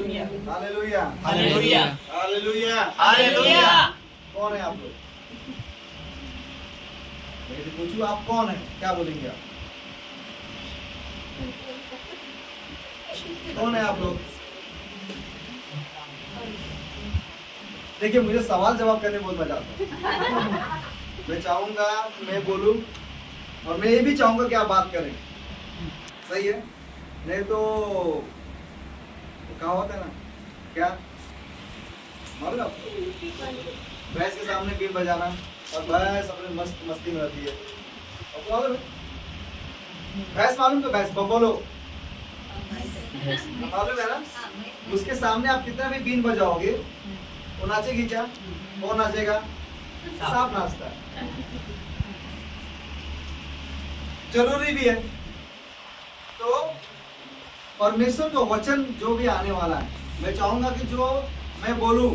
Hallelujah hallelujah hallelujah hallelujah hallelujah. कौन है आप लोग? मैं यदि पूछूं आप कौन है, क्या बोलेंगे आप? कौन है आप लोग? देखिए, मुझे सवाल जवाब करने में बहुत मजा आता है। मैं चाहूंगा कि मैं बोलूं और मैं ये भी चाहूंगा कि आप बात करें, सही है? नहीं तो कहावत है ना, क्या मालूम है आपको? भैंस के सामने बीन बजाना और भैंस अपने मस्त मस्ती में रहती है। आपको मालूम है? भैंस मालूम है? भैंस बफलो मालूम है ना? उसके सामने आप कितना भी बीन बजाओगे, वो नाचेगी क्या? कौन नाचेगा? सांप नाचता है। जरूरी भी है। तो परमेश्वर का वचन जो भी आने वाला है, मैं चाहूंगा कि जो मैं बोलूं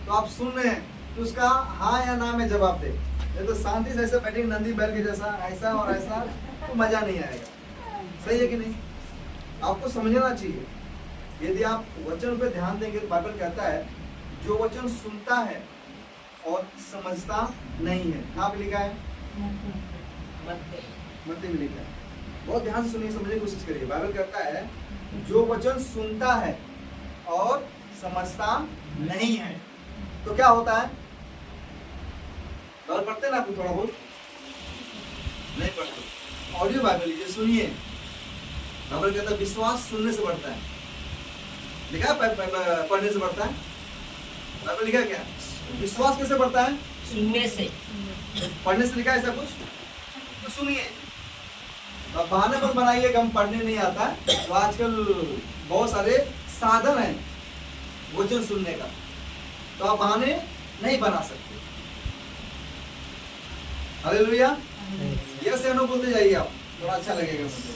तो आप सुन रहे हैं तो उसका हाँ या ना में जवाब दे। नहीं तो शांति से ऐसे बैठेंगे नंदी बैल के जैसा, ऐसा और ऐसा, तो मजा नहीं आएगा। सही है कि नहीं? आपको समझना चाहिए। यदि आप वचन पे ध्यान देंगे तो बाइबल कहता है जो वचन सुनता है और समझता नहीं है। कहाँ पे लिखा है? मत्ती में लिखा है। बहुत ध्यान से सुनिए, समझने की कोशिश करिए। बाइबल कहता है जो वचन सुनता है और समझता नहीं है, तो क्या होता है? बाइबल पढ़ते ना आप थोड़ा बहुत? नहीं पढ़ते। ऑडियो बाइबल लीजिए, सुनिए। बाइबल कहता है विश्वास सुनने से बढ़ता है। लिखा है पढ़ने से बढ़ता है? बाइबल लिखा है क्या? विश्वास कैसे बढ़ता है? सुनने से। पढ़ने से लिखा है ऐसा कुछ? तो सुनिए। अब बहाने पर बनाइए कि हम पढ़ने नहीं आता। तो आजकल बहुत सारे साधन हैं वचन सुनने का, तो आप बहाने नहीं बना सकते। हालेलुया। ये से नो बोलते जाइए आप, थोड़ा अच्छा लगेगा मुझे।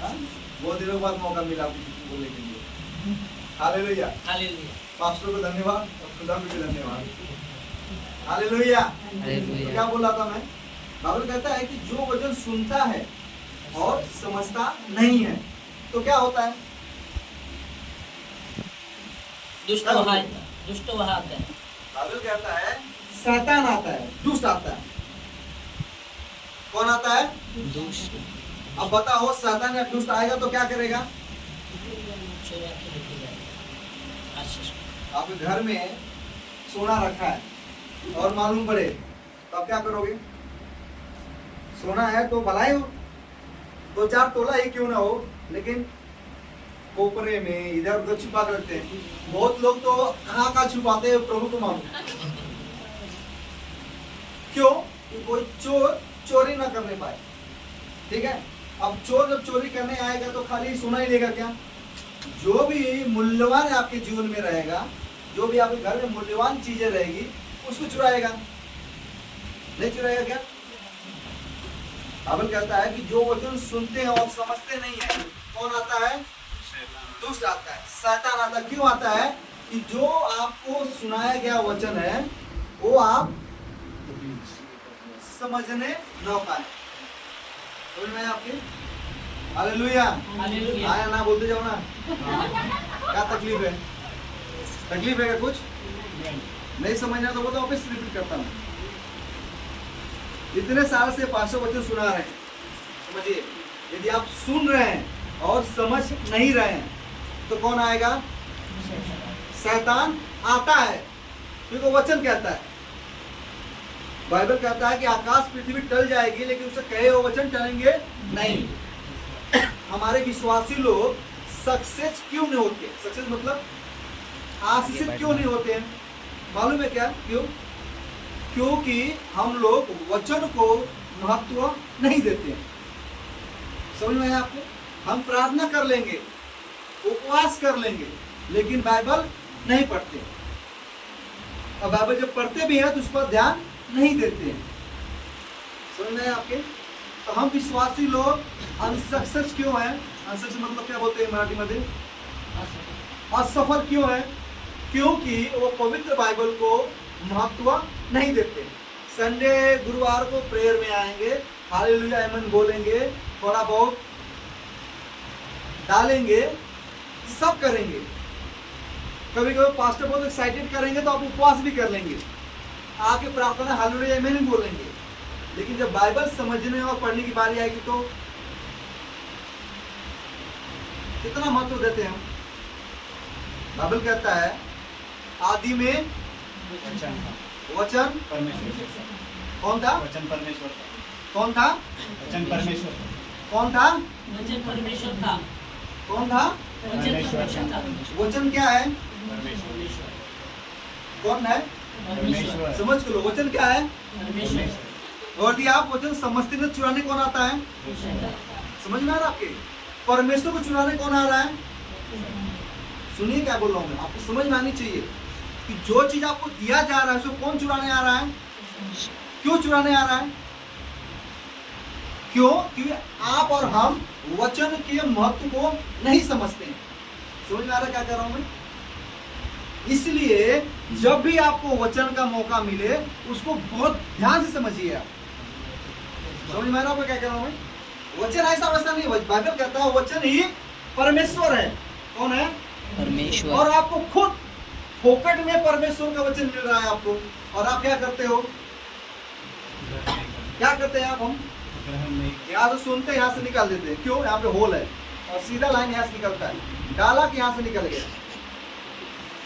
हाँ? बहुत दिनों बाद मौका मिला बोलने के लिए। हालेलुया। हालेलुया। पास्टर को धन्यवाद और खुदा को भी धन्यवाद। हालेलुया। तो क्या बोल रहा था मैं? बाइबल कहता है कि जो वचन सुनता है और समझता नहीं है, तो क्या होता है? दुष्ट वहाँ आता है। बाइबल कहता है शैतान आता है, दुष्ट आता है। कौन आता है? दुष्ट। अब बताओ, शैतान या दुष्ट आएगा तो क्या करेगा? चुरा के लेके जाएगा। अच्छा। आपके घर में सोना रखा है और मालूम पड़े तो आप क्या करोगे? सोना है तो भलाई हो, 2-4 तोला ही क्यों ना हो, लेकिन कोपरे में इधर उधर छुपा कर रखते हैं। बहुत लोग तो कहाँ छुपाते हैं प्रभु को मालूम। क्यों? कि कोई चोर चोरी ना करने पाए। ठीक है? अब चोर जब चोरी करने आएगा तो खाली सोना ही लेगा क्या? जो भी मूल्यवान आपके जीवन में रहेगा, जो भी आपके घर में मूल्यवान चीजें रहेगी, उसको चुराएगा। नहीं चुराएगा क्या? बाइबल कहता है कि जो वचन सुनते हैं और समझते नहीं है, कौन आता है? दुष्ट आता है, शैतान आता है। क्यों आता है? कि जो आपको सुनाया गया वचन है वो आप समझने न पाए। समझ में आया आपके? हालेलुया। हालेलुया। आया ना बोलते जाओ ना। क्या तकलीफ है? तकलीफ है क्या कुछ? नहीं समझना तो बताओ, वापस रिपीट करता हूँ। इतने साल से 500 वचन सुना रहे हैं, समझिए। यदि आप सुन रहे हैं और समझ नहीं रहे हैं तो कौन आएगा? शैतान आता है, क्योंकि वचन कहता है। बाइबल कहता है कि आकाश पृथ्वी टल जाएगी लेकिन उससे कहे हुए वचन टलेंगे नहीं। हमारे विश्वासी लोग सक्सेस क्यों नहीं होते? सक्सेस मतलब आशीषित क्यों नहीं होते हैं? मालूम है क्या? क्यों? क्योंकि हम लोग वचन को महत्व नहीं देते हैं। समझ में आया आपको? हम प्रार्थना कर लेंगे, उपवास कर लेंगे, लेकिन बाइबल नहीं पढ़ते। और बाइबल जब पढ़ते भी हैं तो उस पर ध्यान नहीं देते हैं। समझ में आया आपके? तो हम विश्वासी लोग अनसक्सेस क्यों हैं? अनसक्सेस मतलब क्या बोलते हैं मराठी में? असफल क्यों है? क्योंकि वो पवित्र बाइबल को महत्व नहीं देते। संडे गुरुवार को प्रेयर में आएंगे, हालेलुया आमेन बोलेंगे, थोड़ा बहुत डालेंगे, सब करेंगे। कभी कभी पास्टर बहुत एक्साइटेड करेंगे तो आप उपवास भी कर लेंगे, आके प्रार्थना हालेलुया आमीन नहीं बोलेंगे। लेकिन जब बाइबल समझने और पढ़ने की बारी आएगी तो कितना महत्व देते हैं हम। बाइबल कहता है आदि में वचन परमेश्वर कौन था? वचन परमेश्वर था। कौन था? वचन परमेश्वर था। कौन था? वचन परमेश्वर था। कौन था? वचन परमेश्वर था। वचन क्या है? परमेश्वर कौन है? परमेश्वर समझ के लो, वचन क्या है? परमेश्वर। और यदि आप वचन समझते नहीं, चुराने कौन आता है? समझ में आ रहा आपके? परमेश्वर को चुराने कौन आ रहा है? सुनिए क्या बोल रहा हूँ मैं, आपको समझ में आनी चाहिए कि जो चीज आपको दिया जा रहा है उसको कौन चुराने आ रहा है? क्यों चुराने आ रहा है? क्यों? क्योंकि आप और हम वचन के महत्व को नहीं समझते हैं। समझ में आ रहा है क्या कर रहा हूं मैं? इसलिए जब भी आपको वचन का मौका मिले उसको बहुत ध्यान से समझिए आप। समझ में आ रहा है क्या कह रहा हूं मैं? वचन ऐसा वैसा नहीं, बाइबल कहता है वचन ही परमेश्वर है। कौन है? परमेश्वर। और आपको खुद फोकट में परमेश्वर का वचन मिल रहा है आपको, और आप क्या करते हो? क्या करते हैं आप? हम ग्रहण नहीं यहाँ से सुनते हैं, यहाँ से निकाल देते हैं। क्यों? यहाँ पे होल है और सीधा लाइन यहाँ से निकलता है, डाला कि यहाँ से निकल गया।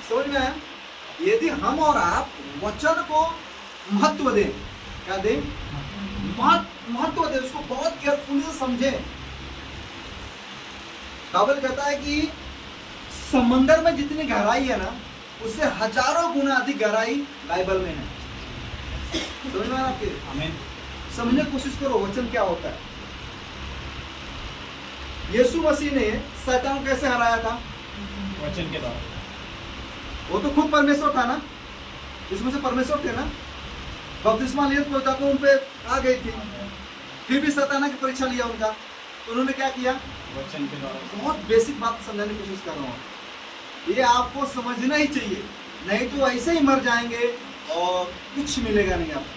समझ में आया? यदि हम और आप वचन को महत्व दें, क्या दें? महत्व दें, उसको बहुत केयरफुली से समझें। बाइबल कहता है कि समंदर में जितनी गहराई है ना, उससे हजारों गुना अधिक गहराई बाइबल में है। समझ में आ रहा आपके? आमीन। समझने की कोशिश करो वचन क्या होता है। यीशु मसीह ने शैतान कैसे हराया था? वचन के द्वारा। वो तो खुद परमेश्वर था ना, इसमें से परमेश्वर थे ना। बपतिस्मा लिए तो पवित्र आत्मा उन पे आ गई थी, फिर भी शैतान की परीक्षा लिया उनका, तो उन्होंने क्या किया? वचन के द्वारा। बहुत बेसिक बात समझाने की कोशिश कर रहा हूँ, ये आपको समझना ही चाहिए, नहीं तो ऐसे ही मर जाएंगे और कुछ मिलेगा नहीं आपको।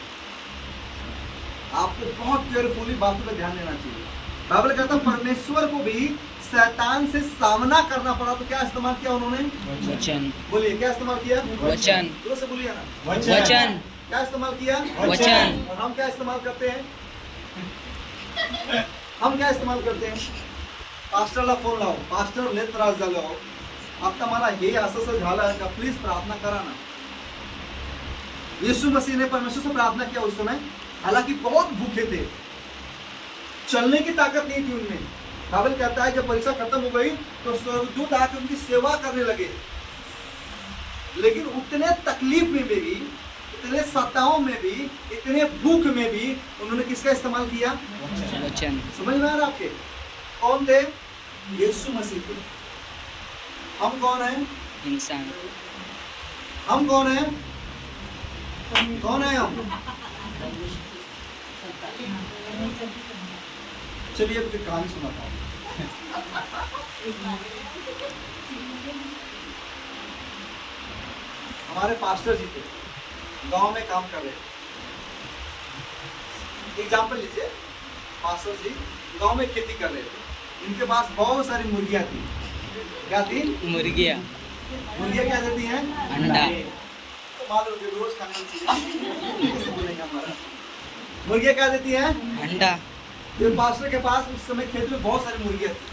आपको बहुत केयरफुली बातों पे ध्यान देना चाहिए। बाइबल कहता है परमेश्वर को भी शैतान से सामना करना पड़ा, तो क्या इस्तेमाल किया उन्होंने? वचन। बोलिए क्या इस्तेमाल किया? वचन। जोर से बोलिए ना। वचन। क्या इस्तेमाल किया? वचन। और हम क्या इस्तेमाल करते हैं? हम क्या इस्तेमाल करते हैं? पास्टरला फोन लाओ, पास्टर ले त्रास झालो, आता मला हे असं झालं का, प्लीज प्रार्थना करा ना। यीशु मसीह ने परमेश्वर से प्रार्थना किया उस समय, हालांकि बहुत भूखे थे, चलने की ताकत नहीं थी उनमें। बाइबल कहता है जब परीक्षा खत्म हो गई तो स्वर्गदूत आकर उनकी सेवा करने लगे, लेकिन उतने तकलीफ में भी, इतने सताओं में भी, इतने भूख में भी उन्होंने किसका इस्तेमाल किया? वचन। समझ में आ रहा आपके? कौन थे? यीशु मसीह थे। हम कौन हैं? इंसान। हम कौन हैं? कौन है हम? चलिए अब एक कहानी सुनाता हूँ। हमारे पास्टर जी थे, गांव में काम कर रहे थे। एग्जाम्पल लीजिए, पास्टर जी गांव में खेती कर रहे थे, इनके पास बहुत सारी मुर्गियां थी। क्या थी? मुर्गिया। मुर्गियां क्या देती हैं? अंडा। तो मालूम है रोज खाने की चीज कैसे बोलेंगे हमारा। मुर्गियां क्या देती हैं? अंडा। तो पास्टर के पास उस समय खेत में बहुत सारी मुर्गियां थी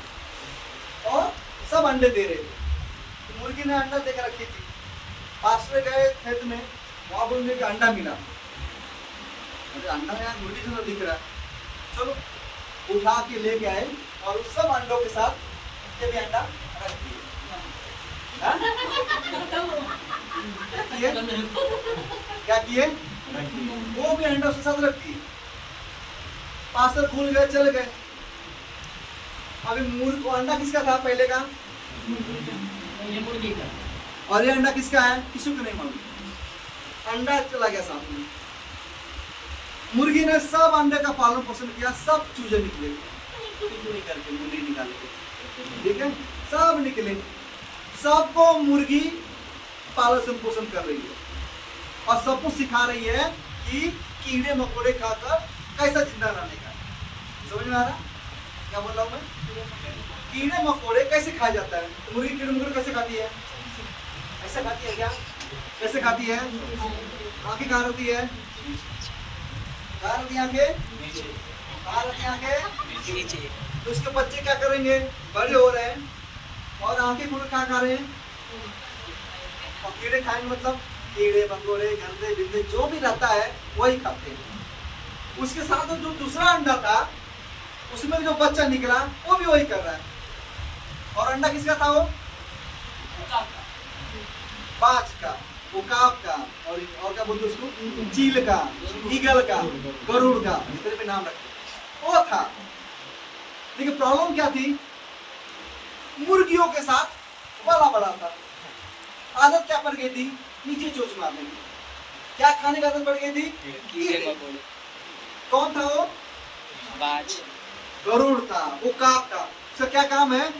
और सब अंडे दे रहे थे। तो मुर्गी ने अंडा देकर रखी थी। पास्टर गए खेत में, वहां पर उन्हें अंडा मिला। अरे अंडा यार मुर्गी से तो दिख रहा है, चलो उठा के लेके आए और उस सब अंडों के साथ ये भी अंडा रख दिए। हाँ? क्या किए? वो भी अंडा उसके साथ रख दिए। पास्टर भूल गए, चले गए। अभी मुर्गी को अंडा किसका था पहले का? ये मुर्गी का। और ये अंडा किसका है? किसी को नहीं मालूम। अंडा चला गया साथ में। मुर्गी ने सब अंडे का पालन पोषण किया, सब चूजे निकले करके, मुर्गी निकाले, ठीक है, सब निकले। सबको मुर्गी पालन पोषण कर रही है और सबको सिखा रही है कि कीड़े मकोड़े खाकर कैसा जिंदा रहने का। समझ में आ रहा क्या बोल रहा हूँ मैं? कीड़े मकोड़े कैसे खाया जाता है? तो मुर्गी कीड़े मकोड़े कैसे खाती है? ऐसे खाती है क्या? कैसे खाती है? आंखें कहाँ रहती है? कहाँ रहती है आंखें? कहाँ रहती है आंखें? नीचे। तो इसके बच्चे क्या करेंगे? बड़े हो रहे हैं और आंखें खुद क्या खा रहे हैं? और कीड़े खाएंगे मतलब कीड़े मकोड़े गंदे बिंदे जो भी रहता है वही खाते हैं। उसके साथ जो दूसरा अंडा था उसमें जो बच्चा निकला वो भी वही कर रहा है। और अंडा किसका था वो? बाज का, उकाब का और क्या बोलते उसको? चील का, ईगल का, गरुड़ का, जितने भी नाम रखे वो था। लेकिन प्रॉब्लम क्या थी? मुर्गियों के साथ बड़ा बड़ा था। आदत क्या पड़ गई थी? नीचे चोंच मारने की। क्या खाने की आदत पड़ गई थी? कीड़े मकोड़े। कौन था वो? बाज। गरुड़ था, उकाब था। उसका क्या काम है?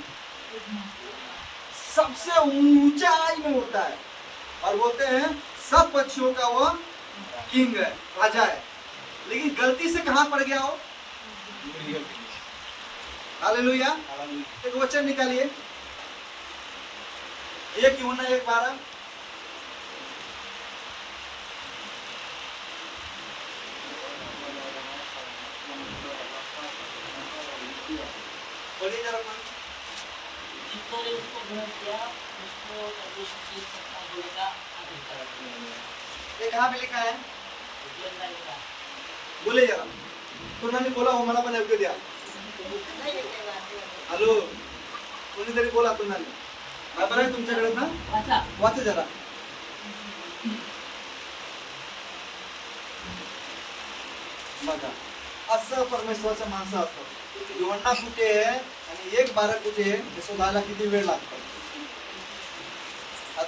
सबसे ऊंचाई में उड़ता है और बोलते हैं सब पक्षियों का वो किंग है, राजा है। लेकिन गलती से कहां पड़ गया वो? हालेलुया। एक वचन निकालिए, 1 यूहन्ना 1:12। पढ़िए जरा कोई। जिसने उसको ग्रहण किया उसको परमेश्वर की सत्ता देने का अधिकार दिया गया। ये कहाँ पे लिखा है? योना लिखा। बोले जरा। कोणाने बोला हो मला पण ऐकू द्या. हॅलो, कोणीतरी बोला कोणाने. बरोबर आहे तुमच्याकडे ना? वाचा. वाचा जरा. बघा, असं परमेश्वराचं माणसं असतात. योना कुठे आहे आणि 1:12 कुठे आहे हे शोधायला किती वेळ लागतो.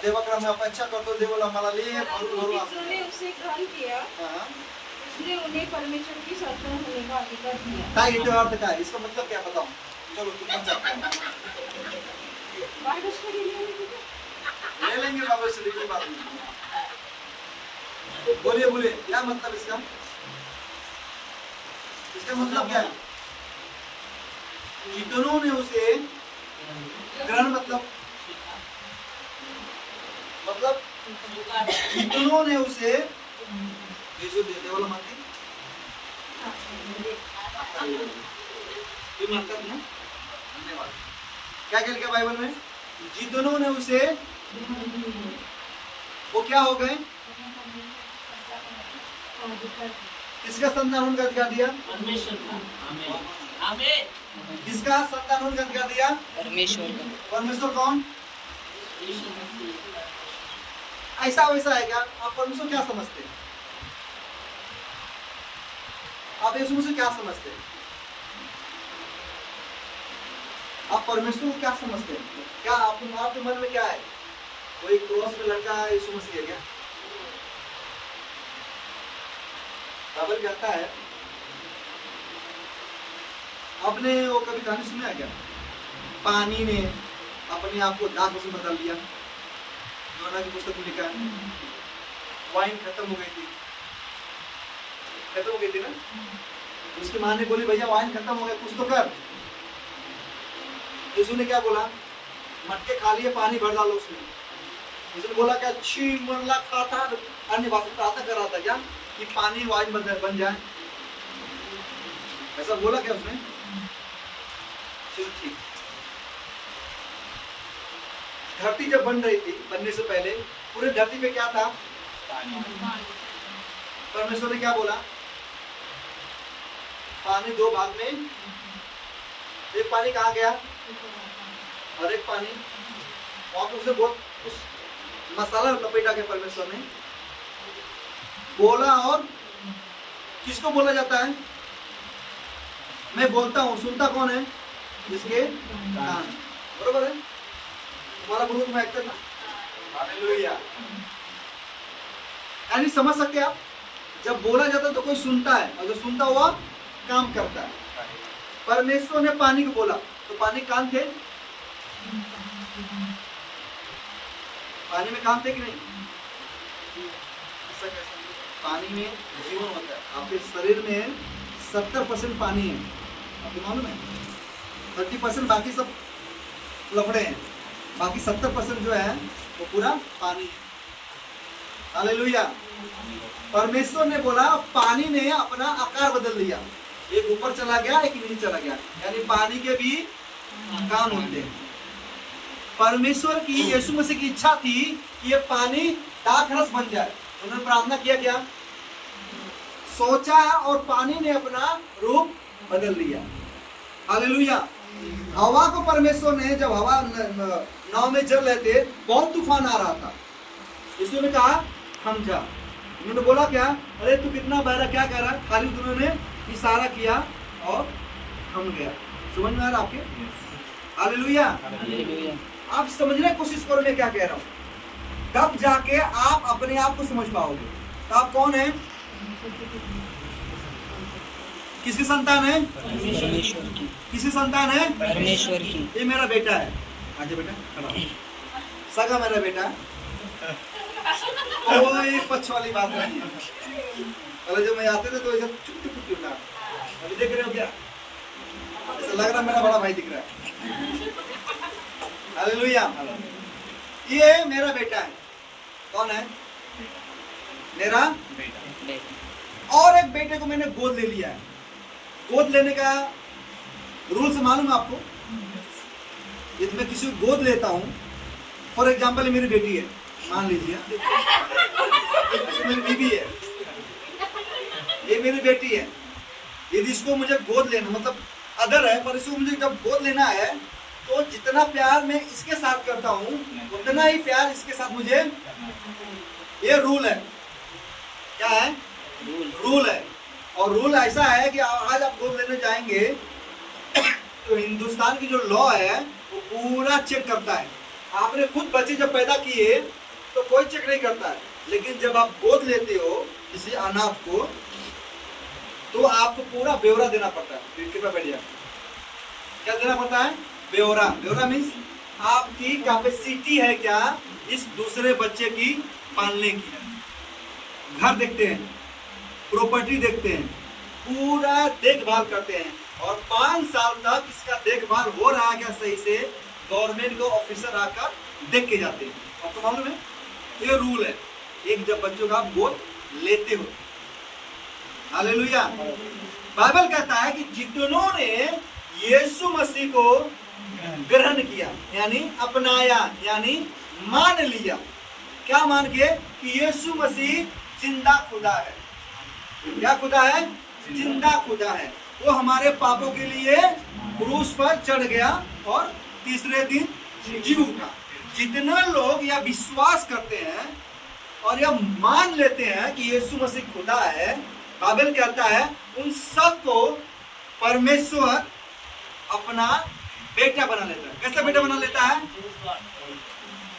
देवाकडे मी अपेक्षा करतो, देवाला मला ले भरू जिसने उसे ग्रहण किया हां उसने उन्हें परमेश्वर की संतान होने का अधिकार दिया। काय येतो अर्थ काय? इसका मतलब क्या बताओ? चलो तुम समझाओ. बाइबल स्टडी ले लेंगे बाबा से, कोई बात नहीं. बोलिए बोलिए, क्या मतलब इसका? इसका मतलब क्या है? कितनों ने उसे ग्रहण मतलब कितनों ने उसे यीशु देने वाला मानती ये मतलब ना धन्यवाद. क्या क्या लिखा बाइबल में? जितनों ने उसे वो क्या हो गए? किसका संतान होने का अधिकार दिया? परमेश्वर का. आमीन. आमीन. किसका संतान होने का अधिकार दिया? परमेश्वर का। परमेश्वर कौन? यीशु मसीह. ऐसा वैसा है क्या? आप परमेश्वर क्या समझते हैं? आप यीशु मसीह क्या समझते हैं? आप परमेश्वर को क्या समझते हैं? क्या आपके मन में क्या है? कोई क्रॉस में लड़का है यीशु मसीह है क्या? बाइबल कहता है, आपने वो कभी कहानी सुना है क्या? पानी ने अपने आप को दाग में बदल दिया. योना की पुस्तक में लिखा है. वाइन खत्म हो गई थी ना? उसकी माँ ने बोली भैया वाइन खत्म हो गया, कुछ तो कर. यीशु ने क्या बोला? मटके खाली है, पानी भर डालो उसमें. यीशु ने बोला क्या? छी मनला खाता अन्य भाषा प्रार्थना कर रहा था क्या कि पानी वाइन बन जाए? ऐसा बोला क्या उसने? चलो ठीक. धरती जब बन रही थी, बनने से पहले पूरे धरती पे क्या था? परमेश्वर ने क्या बोला? पानी 2 भाग में, एक पानी कहाँ गया और एक पानी वहां पर उसे बहुत उस मसाला लपेटा के परमेश्वर ने बोला. और किसको बोला जाता है? मैं बोलता हूँ, सुनता कौन है? जिसके कान. बरोबर है? तुम्हारा गुरु तुम्हें ऐकतात ना? हालेलुया. यानी समझ सकते हैं आप, जब बोला जाता है तो कोई सुनता है और जो सुनता हुआ काम करता है. परमेश्वर ने पानी को बोला तो पानी कान थे? पानी में कान थे कि नहीं? ऐसा कैसे? पानी में जीवन होता है. आपके शरीर में 70% पानी है, आपको मालूम है? 30% बाकी सब लफड़े हैं, बाकी 70% जो है वो पूरा पानी है। हालेलुया। परमेश्वर ने बोला पानी ने अपना आकार बदल लिया, एक ऊपर चला गया एक नीचे चला गया, यानी पानी के भी काम होते हैं। परमेश्वर की यीशु मसीह की इच्छा थी कि ये पानी दाखरस बन जाए। उन्होंने प्रार्थना किया क्या? सोचा और पानी ने अपना रूप बदल लिया। हालेलुया। हवा को परमेश्वर ने, जब हवा नाव में चल रहे थे, बहुत तूफान आ रहा था, यीशु ने कहा थम जा। उन्होंने बोला क्या? अरे तू कितना बह रहा, क्या कह रहा? खाली उन्होंने इशारा किया और थम गया। समझ में आ रहा आपके? हालेलुया। हालेलुया। आप समझने की कोशिश करो मैं क्या कह रहा हूँ, तब जाके आप अपने आप को समझ पाओगे। तो आप कौन है? किसकी संतान है? परमेश्वर की। किसकी संतान है? परमेश्वर की। ये मेरा बेटा है। आजा बेटा, खड़ा हो। सगा मेरा बेटा है। कोई पक्ष वाली बात नहीं है। पहले जब मैं आते थे तो ऐसा चुप चुप उठा, अभी देख रहे हो क्या? ऐसा लग रहा मेरा बड़ा भाई दिख रहा है। हालेलुया। ये मेरा बेटा है। कौन है? मेरा बेटा। और एक बेटे को मैंने गोद ले लिया है। गोद लेने का रूल्स मालूम है आपको? यदि मैं किसी को गोद लेता हूँ, फॉर एग्जाम्पल ये मेरी बेटी है, मान लीजिए, ये मेरी बीवी है, ये मेरी बेटी है, यदि इसको मुझे गोद लेना, मतलब अदर है, पर इसको मुझे जब गोद लेना है तो जितना प्यार मैं इसके साथ करता हूँ उतना ही प्यार इसके साथ मुझे, ये रूल है। क्या है? रूल है। और रूल ऐसा है कि आज आप गोद लेने जाएंगे तो हिंदुस्तान की जो लॉ है वो पूरा चेक करता है। आपने खुद बच्चे जब पैदा किए तो कोई चेक नहीं करता है, लेकिन जब आप गोद लेते हो किसी अनाथ को तो आपको पूरा ब्यौरा देना पड़ता है। कृपया बैठ जाए। क्या देना पड़ता है? ब्यौरा। ब्यौरा मीन्स आपकी कैपेसिटी है क्या इस दूसरे बच्चे की पालने की। घर देखते हैं, प्रॉपर्टी देखते हैं, पूरा देखभाल करते हैं, और 5 साल तक इसका देखभाल हो रहा है क्या सही से, गवर्नमेंट को ऑफिसर आकर देख के जाते हैं। आपको मालूम है? ये रूल है एक जब बच्चों का आप गोद लेते हो। हालेलुया। बाइबल कहता है कि जितनों ने यीशु मसीह को ग्रहण किया, यानी अपनाया, यानी मान लिया। क्या मान के? कि यीशु मसीह जिंदा खुदा है। क्या खुदा है? जिंदा खुदा है। वो हमारे पापों के लिए क्रूस पर चढ़ गया और तीसरे दिन जी उठा। जितने लोग यह विश्वास करते हैं और यह मान लेते हैं कि यीशु मसीह खुदा है, बाइबल कहता है उन सबको परमेश्वर अपना बेटा बना लेता है। कैसा बेटा बना लेता है?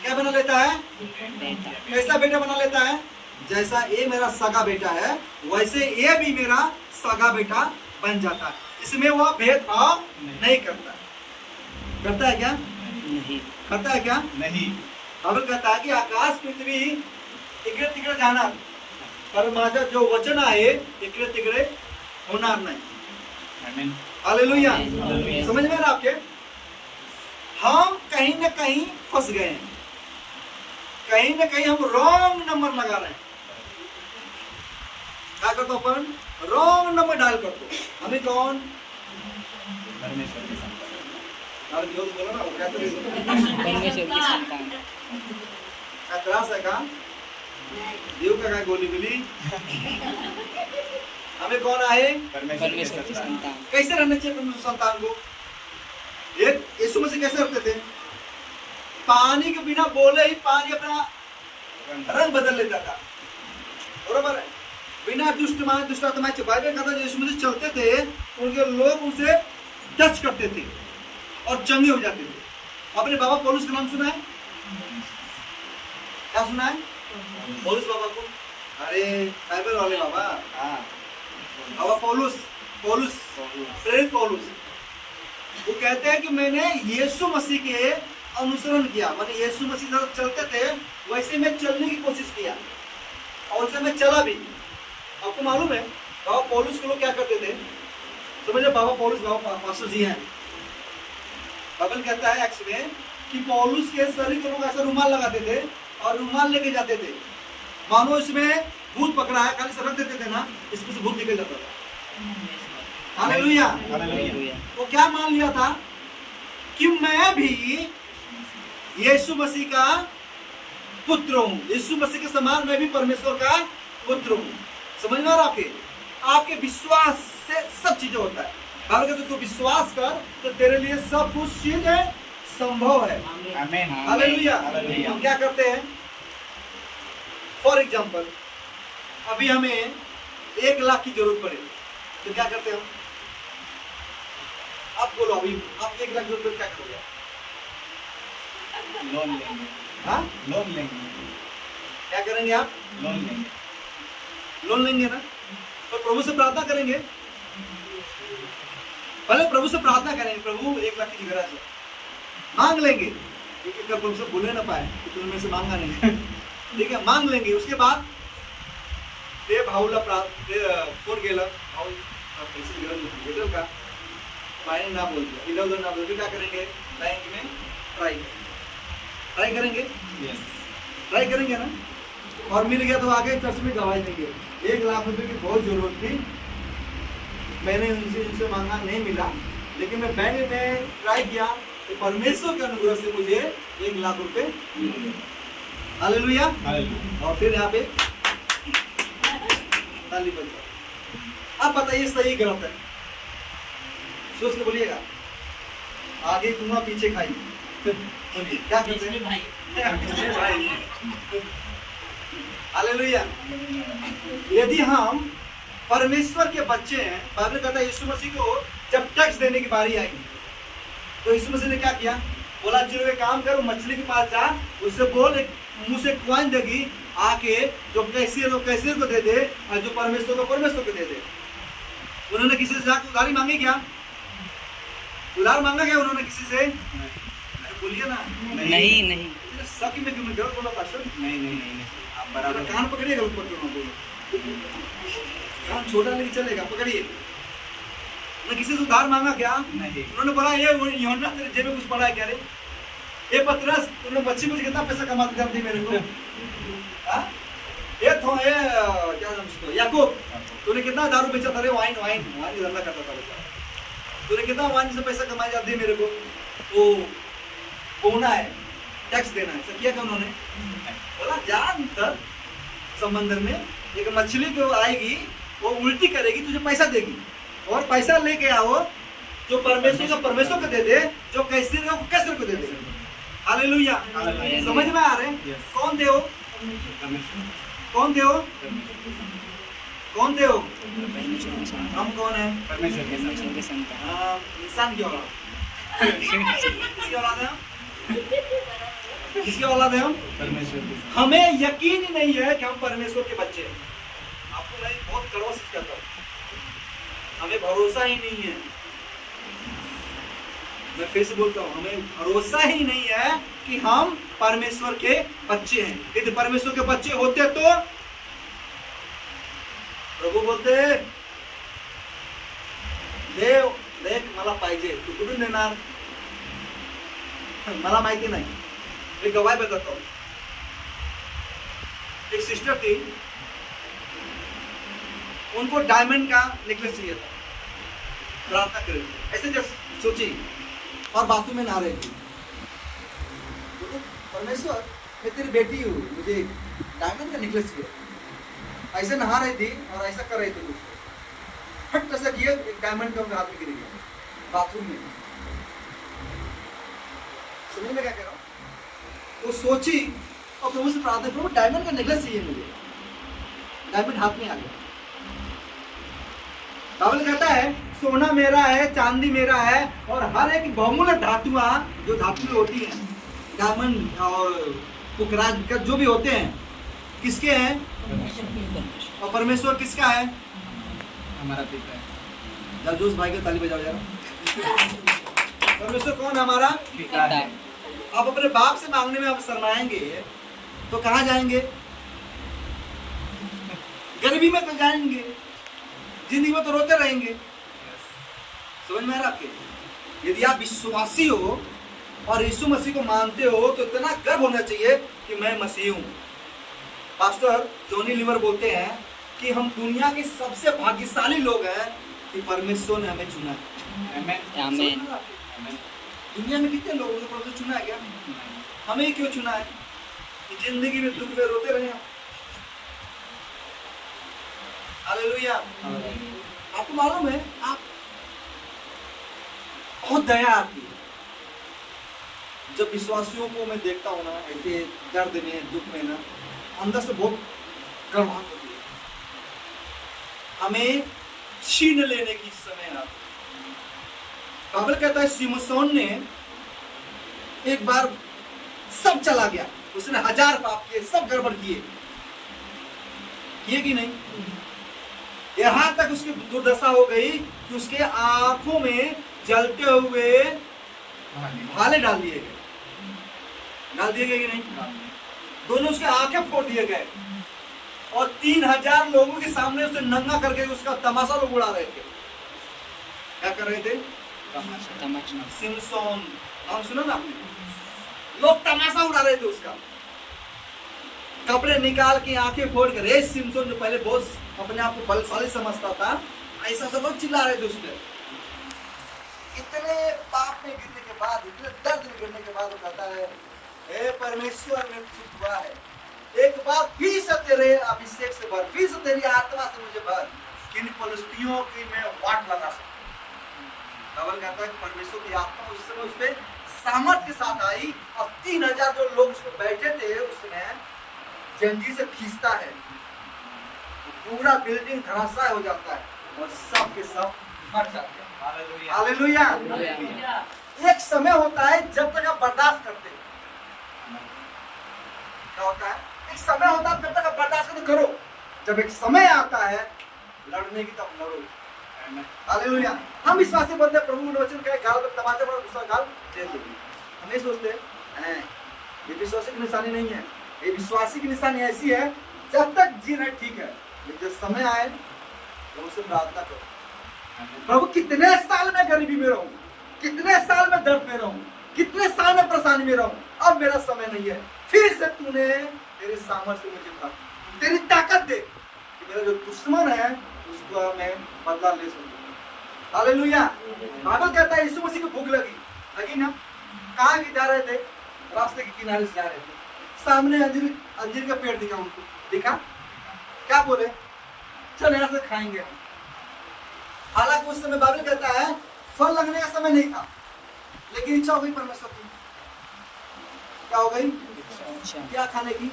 क्या बना लेता है? बेटा। कैसा बेटा बना लेता है? जैसा ये मेरा सगा बेटा है वैसे ये भी मेरा सगा बेटा बन जाता है। इसमें वह भेदभाव नहीं करता। करता है क्या? नहीं। करता है क्या? नहीं। बाइबल कहता है कि आकाश पृथ्वी इकडे तिकडे जाणार, पर माझा जो वचन आहे इकडे तिकडे होणार नाही। आमीन। हालेलुया। हालेलुया। समझ में आ रहा आपके? हम कहीं ना कहीं फंस गए हैं, कहीं ना कहीं हम रॉन्ग नंबर लगा रहे हैं। क्या करतो आपण? रॉन्ग नंबर डायल करतो। आम्ही कौन? परमेश्वर के संतान। अरे देव बोला ना, क्या तरी परमेश्वर की संतान। काय त्रास आहे का? देव का काय गोली बिली? हमें कौन आहे? परमेश्वर के परमेश्वर की संतान। संतान। कैसे रहना चाहिए परमेश्वर संतान को? एक यीशु मसीह कैसे रखते थे? पानी के बिना बोले ही पानी अपना रंग बदल लेता था। बरोबर है? बिना दुष्ट आत्माएं, बाइबल कहता है यीशु मसीह चलते थे उनके लोग उनसे टच करते थे और चंगे हो जाते थे। आपने बाबा पौलुस का नाम सुना है? क्या सुना है? पौलुस बाबा को? अरे बाइबल वाले बाबा, हाँ, बाबा पौलुस, प्रेरित पौलुस। वो कहते हैं कि मैंने यीशु मसीह के अनुसरण किया, माने यीशु मसीह जैसे चलते थे वैसे मैं चलने की कोशिश किया और वैसे मैं चला भी। आपको मालूम है बाबा पौलुस के लोग क्या करते थे? समझे? बाबा पौलुस बाबा पास्टर जी हैं। बाइबल कहता है एक्स में कि पौलुस के शरीर को लोग ऐसा रुमाल लगाते थे और रुमाल लेके जाते थे, मानो इसमें भूत पकड़ा है, खाली से रख देते थे ना, इसमें से भूत निकल जाता था। हालेलुया। हालेलुया। वो क्या मान लिया था कि मैं भी यीशु मसीह का पुत्र हूं, यीशु मसीह के समान मैं भी परमेश्वर का पुत्र हूं। समझ में आ रहा आपके विश्वास से सब चीजें होता है। अगर तू विश्वास कर तो तेरे लिए सब कुछ चीजें संभव है। आमीन। हालेलुया। हालेलुया। हम क्या करते हैं, फॉर एग्जाम्पल अभी हमें 1 लाख की जरूरत पड़े तो क्या करते हो आप? बोलो अभी आप 1 लाख की जरूरत क्या करोगे? लोन लेंगे। हाँ, लोन लेंगे। क्या करेंगे आप? लोन लेंगे। लोन लेंगे ना, तो प्रभु से प्रार्थना करेंगे। पहले प्रभु से प्रार्थना करेंगे, प्रभु 1 लाख की गरज है, मांग लेंगे, क्योंकि कब प्रभु से बोले ना पाए तो तुमने से मांगा नहीं। ठीक है, मांग लेंगे। उसके बाद ते भाऊला फोन केला, भाऊ पैसे भेटेल का? मायने ना बोलते, इधर उधर ना बोलते, क्या करेंगे? बैंक में ट्राई करेंगे, यस। ट्राई करेंगे ना, और मिल गया तो आगे चर्च में गवाही देंगे। 1 लाख रुपए की बहुत जरूरत थी, मैंने उनसे मांगा, नहीं मिला, लेकिन मैं बैंक में ट्राई किया तो परमेश्वर के अनुग्रह से मुझे 1 लाख रुपए मिले। हालेलुया। हालेलुया। और फिर यहाँ पे ताली बज जाए। अब बताइए सही गलत है, सोच के बोलिएगा। आगे कुआं पीछे खाई, बोलिए क्या करते हैं? भाई हालेलुया। यदि हम परमेश्वर के बच्चे हैं, बाइबल कहता है यीशु मसीह को जब टैक्स देने की बारी आई तो यीशु मसीह ने क्या किया? बोला जो एक काम करो, मछली के पास जा, उससे बोल एक मुंह से कॉइन देगी, आके जो कैशियर को दे दे और जो परमेश्वर को परमेश्वर को दे दे। उन्होंने किसी से जाकर उधारी मांगी क्या? उधार मांगा क्या उन्होंने किसी से? बोलिए ना। नहीं नहीं। सच में क्यों गलत बोला पास्टर? नहीं। आप बराबर बराबर। कान पकड़िए, गलत मत बोलो। कान छोटा लेके चलेगा, पकड़िए। उन्होंने किसी से उधार मांगा क्या? नहीं। उन्होंने बोला ये यूहन्ना तेरे जेब में कुछ पड़ा है क्या रे? ये पतरस तूने बच्ची को कितना पैसा कमा कर दी मेरे को? हाँ? ये क्या नाम उसको? याकूब तूने कितना दारू बेचा था रे? वाइन का धंधा करता था बेचारा। तूने कितना वाइन से पैसा कमाया जाती है मेरे को? वो होना है, टैक्स देना है। किया क्या उन्होंने? बोला जान तक समंदर में एक मछली जो आएगी वो उल्टी करेगी, तुझे पैसा देगी, और पैसा लेके आओ, जो परमेश्वर को दे दे, जो कैशियर को कैशियर को दे दे। हालेलुया। हालेलुया। समझ में आ रहे हैं? Yes. कौन दे हो? परमेश्वर। कौन दे हो? कौन दे हो? परमेश्वर के संतान। हम कौन है? परमेश्वर के साथ। परमेश्वर के संतान। इंसान की औलाद। किसकी औलाद है हम? किसकी औलाद है हम? परमेश्वर के साथ। हमें यकीन ही नहीं है कि हम परमेश्वर के बच्चे हैं। आपको मैं बहुत कड़वा सच कहता हूँ, हमें भरोसा ही नहीं है। मैं फिर से बोलता हूँ, हमें भरोसा ही नहीं है कि हम परमेश्वर के बच्चे हैं। यदि परमेश्वर के बच्चे होते तो प्रभु बोलते देव देख मला पाहिजे, तू कुठून देणार? मला माहिती नाही, एक गवाही बताता हूँ। एक सिस्टर थी, उनको डायमंड का नेकलेस चाहिए था। प्रार्थना करें, ऐसे जस्ट सोची और बाथरूम में नहा रही थी। बोले, परमेश्वर मैं तेरी बेटी हूँ, मुझे डायमंड का नेकलेस चाहिए। ऐसे नहा रही थी और ऐसा कर रही थी, उसको फट ऐसा किया, एक डायमंड का उनके हाथ में गिर गया बाथरूम में। समझ में क्या कह रहा हूँ? वो सोची और प्रभु से प्रार्थना, प्रभु डायमंड का नेकलेस चाहिए मुझे। डायमंड हाथ में आ गया। बाइबल कहता है सोना मेरा है, चांदी मेरा है, और हर एक बहुमूल्य धातुआ जो धातुएं होती हैं, डायमंड और पुखराज का जो भी होते हैं, किसके हैं? और परमेश्वर किसका है? हमारा पिता है। जलजोस भाई का ताली बजाओ जरा। परमेश्वर कौन है? हमारा पिता है। आप अपने बाप से मांगने में आप शर्माएंगे तो कहाँ जाएंगे? गरीबी में तो जाएंगे, जिंदगी में तो रोते रहेंगे। समझ में आ रहा आपके? यदि आप विश्वासी हो और यीशु मसीह को मानते हो तो इतना गर्व होना चाहिए कि मैं मसीह हूं। पास्टर जॉनी लीवर बोलते हैं कि हम दुनिया के सबसे भाग्यशाली लोग हैं कि परमेश्वर ने हमें चुना है। आमेन। आमीन। आमेन। दुनिया में कितने लोगों ने परमेश्वर चुना है क्या? हमें ही क्यों चुना है कि जिंदगी में दुख में रोते रहे हम? हालेलुया। आपको मालूम है, आप बहुत दया आती है जब विश्वासियों को मैं देखता हूँ ना, ऐसे दर्द में दुख में ना, अंदर से बहुत गर्माहट होती है। हमें छीन लेने की समय आती है। बाइबल कहता है सिमसोन ने एक बार सब चला गया, उसने 1000 पाप किए, सब गड़बड़ किए कि नहीं? यहां तक उसकी दुर्दशा हो गई कि उसके आंखों में जलते हुए भाले डाल दिए गए कि नहीं? दोनों उसके आंखें फोड़ दिए गए और 3000 लोगों के सामने उसे नंगा करके उसका तमाशा लोग उड़ा रहे थे। क्या कर रहे थे? तमाशा। सिमसोन, नाम सुना ना आपने? लोग तमाशा उड़ा रहे थे उसका, कपड़े निकाल के आंखें फोड़ कर। सिमसोन जो पहले बहुत अपने आप को बलशाली समझता था, ऐसा सब लोग चिल्ला रहे थे उस पर। इतने पाप में गिरने के बाद, इतने दर्द में गिरने के बाद वो कहता है, हे परमेश्वर में शुद्ध हुआ है, एक बार फिर से तेरे अभिषेक से भर, फिर से तेरी आत्मा से मुझे भर, कि इन फलिस्तियों की मैं वाट लगा सकूं। बाइबल कहता है कि परमेश्वर की आत्मा उस समय उस पर सामर्थ के साथ आई और 3000 जो लोग उसमें बैठे थे उसने जंजीर से खींचता है, पूरा बिल्डिंग धराशायी हो जाता है और सब के सब मर जाते हैं। हालेलुया। एक समय होता है जब तक आप बर्दाश्त करते हैं। क्या होता है? एक समय होता है जब तक आप बर्दाश्त करो, जब एक समय आता है लड़ने की, तब लड़ो। हालेलुया। हम विश्वासी बंदे, प्रभु ने वचन कहे, गाल पर तमाचा पर दूसरा गाल दे दो। हम नहीं सोचते हैं ये विश्वासी की निशानी नहीं है। ये विश्वासी की निशानी ऐसी है, जब तक जी रहे ठीक है, लेकिन जब समय आए तो उसे प्रार्थना करो, प्रभु कितने साल में गरीबी में रहूं, कितने साल में दर्द में रहूं, कितने साल में परेशानी में रहूं, अब मेरा समय नहीं है, फिर से तूने तेरे सामर्थ्य मुझे बता, तेरी ताकत दे कि मेरा जो दुश्मन है उसको मैं बदला ले सकूं। हालेलुया। बाइबल कहता है यीशु मसीह को भूख लगी ना, कहाँ जा रहे थे? रास्ते के किनारे से जा रहे थे, सामने अंजीर का पेड़ दिखा उनको, दिखा, क्या बोले? चल यहाँ से खाएंगे हम। हालांकि उस समय बाइबल कहता है फल लगने का समय नहीं था, लेकिन इच्छा हो गई परमेश्वर की। क्या हो गई? क्या खाने की?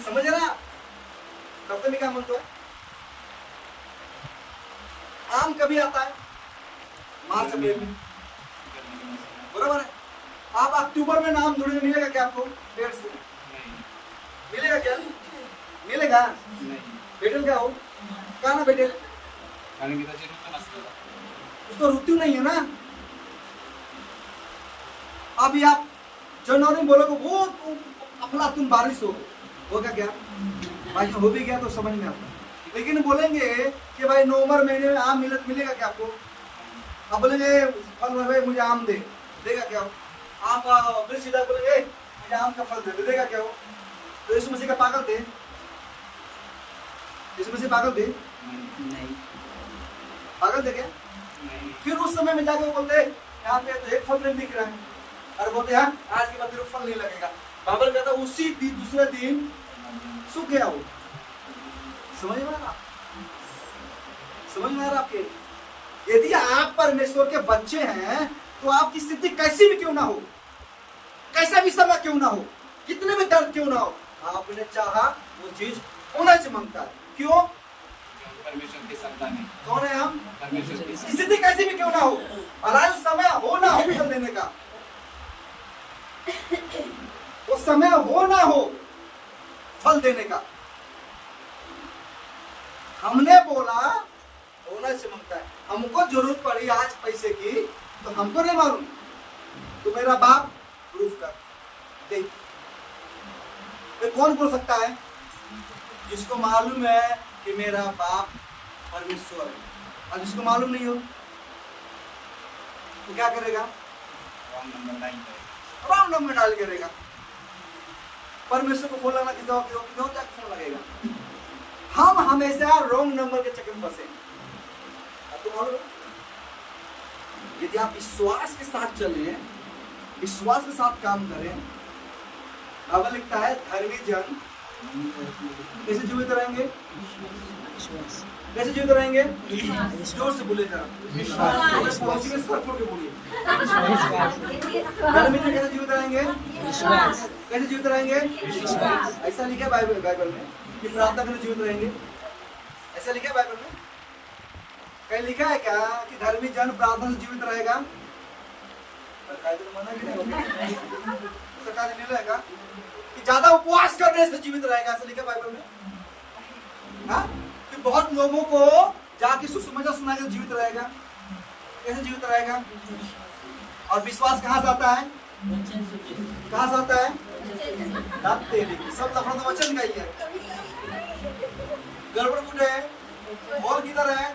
समझ रहा? कब तक क्या मन तो है? आम कभी आता है? मार्च अप्रैल में, बराबर है। आप अक्टूबर में नाम ढूंढेंगे, मिलेगा क्या आपको? पेड़ से मिलेगा क्या? मिलेगा? बेटल क्या हो? क्या ना बेटल? उसको ऋतु नहीं है ना। अभी आप जनवरी में बोलोगे वो अफलातून बारिश होगा क्या? भाई हो भी गया तो समझ में आता, लेकिन बोलेंगे कि भाई नवंबर महीने में आम मिलेगा क्या आपको? अब बोलेंगे फल भाई मुझे आम देगा क्या? आम का फिर सीधा बोलेंगे मुझे आम का फल देगा क्या? तो यीशु मसीह का पागल थे? यीशु मसीह पागल थे? नहीं। पागल थे क्या? फिर उस समय में जाके बोलते यहाँ पे तो एक फल नहीं दिख रहा है, और बोलते हैं आज के बाद तेरे फल नहीं लगेगा। बाइबल कहता है उसी दिन दूसरे दिन सूख गया वो। समझ में आ रहा? समझ में आ रहा आपके? यदि आप परमेश्वर के बच्चे हैं तो आपकी स्थिति कैसी भी क्यों ना हो, कैसा भी समय क्यों ना हो, कितने भी दर्द क्यों ना हो, आपने चाहा वो चीज होना चाहिए मांगता है। क्यों? परमेश्वर की सत्ता में। कौन है हम? परमेश्वर की स्थिति कैसी भी क्यों ना हो, हलाल समय हो ना हो फल देने का, वो समय हो ना हो फल देने का, हमने बोला होना से मांगता है। हमको जरूरत पड़ी आज पैसे की तो हमको नहीं मालूम, तो मेरा बाप प्रूफ कर दे। तो कौन बोल सकता है? जिसको मालूम है कि मेरा बाप परमेश्वर है, और जिसको मालूम नहीं हो तो क्या करेगा? रॉन्ग नंबर डायल करेगा। रॉन्ग नंबर डायल करेगा। परमेश्वर को फोन लगाना कितना फोन लगेगा? हम हमेशा रॉन्ग नंबर के चक्कर में फंसे। आपको मालूम है? यदि आप विश्वास के साथ चलें, विश्वास के साथ काम करें, बाइबल लिखता है धर्मी जन कैसे जीवित रहेंगे? विश्वास कैसे जीवित रहेंगे? जोर से बोले जरा। विश्वास पड़ोसी के सर फोड़ के बोलिए। विश्वास धर्मी जन कैसे जीवित रहेंगे? विश्वास कैसे जीवित रहेंगे? विश्वास। ऐसा लिखा है बाइबल में कि प्रार्थना करके जीवित रहेंगे। ऐसा लिखा है बाइबल में? कहीं लिखा है क्या कि धर्मी जन प्रार्थना से जीवित रहेगा? सरकार ने मना भी नहीं होगा। सरकार ने नहीं रहेगा कि ज्यादा उपवास करने से जीवित रहेगा, ऐसा लिखा है बाइबल में? हाँ? कि बहुत लोगों को जाके सुसमाचार सुनाकर जीवित रहेगा। कैसे जीवित रहेगा? और विश्वास कहाँ से आता है? वचन से जीवित। कहाँ से आता है? सब लफड़ा तो वचन का ही है। गड़बड़ कुछ है? होल किधर है?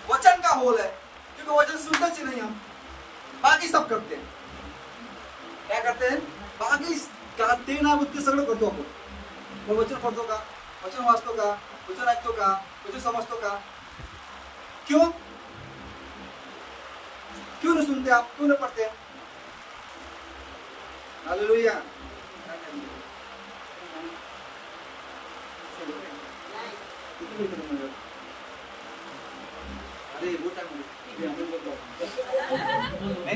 वचन का होल है, क्योंकि वचन सुनते ही नहीं हम, बाकी सब करते हैं। क्या करते हैं? बाकी करते ना बुद्धि सगळं करतो आपण, पण वचन पढ़तो का, वचन वाचतो का, वचन ऐकतो का, वचन समझतो का? क्यों क्यों नहीं सुनते आप? क्यों नहीं पढ़ते? हालेलुया। अरे वो टाइम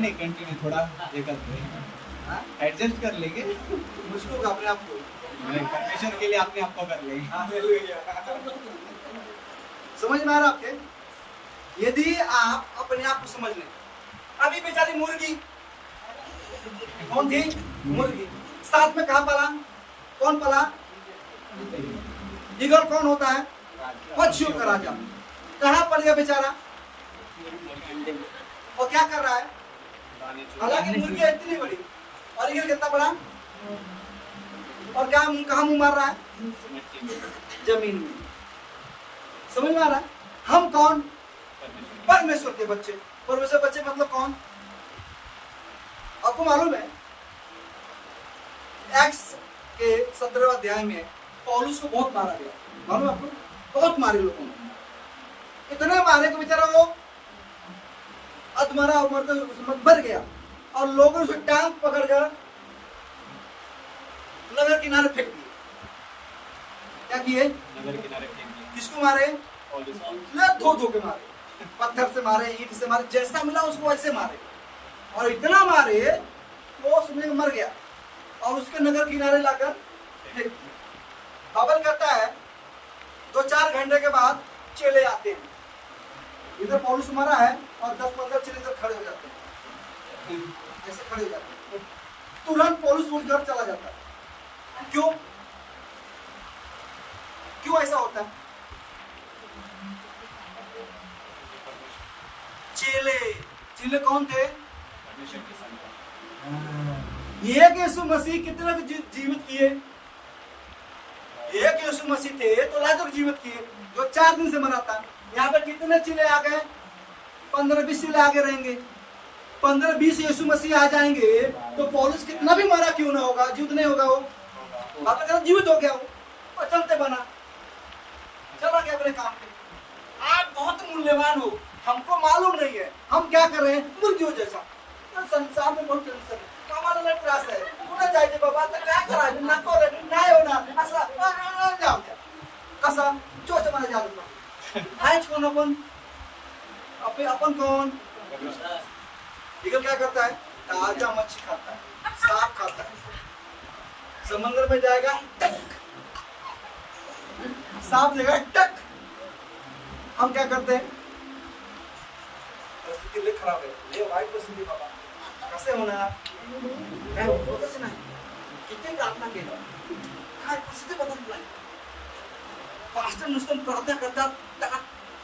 नहीं कंटिन्यू थोड़ा ये करते हैं, एडजस्ट कर लेंगे। मुझको का अपने आप को परमेश्वर के लिए अपने आप को कर लेंगे। हालेलुया। समझ में आ रहा आपके? यदि आप अपने आप को समझ लें, अभी बेचारी मुर्गी कौन थी? मुर्गी। साथ में कहाँ पला? कौन पला? ईगल कौन होता है? पक्षियों का राजा। कहाँ पड़ गया बेचारा? और क्या कर रहा है? हालांकि मुर्गी इतनी बड़ी और ईगल कितना बड़ा, और क्या कहाँ मुंह मार रहा है? जमीन में। समझ में आ रहा है? हम कौन? परमेश्वर के बच्चे। परमेश्वर बच्चे मतलब कौन? आपको मालूम है एक्स के 17वें अध्याय में पौलुस को बहुत मारा गया। मालूम आपको? बहुत मारे लोगों ने, इतने मारे कि बेचारा वो अधमरा मर गया, और लोगों ने उसे टांग पकड़कर नगर किनारे फेंक दिए। क्या किए? नगर किनारे फेंक दिया। किसको मारे? और धो धो के मारे, पत्थर से मारे, ईंट से मारे, जैसा मिला उसको वैसे मारे, और इतना मारे वो उसमें मर गया, और उसके नगर किनारे लाकर फेंक दिया। बाइबल कहता है 2-4 घंटे के बाद चेले आते हैं। इधर पौलुस मरा है और 10-15 चेले इधर खड़े हो जाते हैं, ऐसे खड़े हो जाते हैं। तुरंत पौलुस उठ घर चला जाता है। क्यों? क्यों ऐसा होता है? चेले कौन थे? परमेश्वर के संतान। एक यीशु मसीह कितने को जीवित किए? एक यीशु मसीह थे तो लाजर जीवित किए, जो 4 दिन से मरा था। यहाँ पे कितने चेले आ गए? 15-20 चेले आगे रहेंगे। 15-20 यीशु मसीह आ जाएंगे तो पौलुस कितना भी मरा क्यों ना होगा, जीवित नहीं होगा। वो बाबा जीवित हो गया, वो चलते बना, चला गया अपने काम पे। आप बहुत मूल्यवान हो, हमको मालूम नहीं है हम क्या कर रहे हैं। मुर्गियों जैसा संसार में बहुत टेंशन है, कमाल में त्रास है, कुठे जायचे बाबा, आता काय करायचं, नको रे, नाही होणार असं जाऊ द्या। कसा चोच मला जाऊ आहेच कोण आपण? अपन कौन? ईगल क्या करता है? ताजा मच्छी खाता है, सांप खाता है, समंदर में जाएगा टक, सांप देगा टक। हम क्या करते हैं? परिस्थिति खराब है, ले वाईट परिस्थिती बाबा, कसे होणार? काय होतच नाही, किती प्रार्थना केलं, काय परिस्थिती बदलत नाही। पास्टर नुसतं प्रार्थना करतात,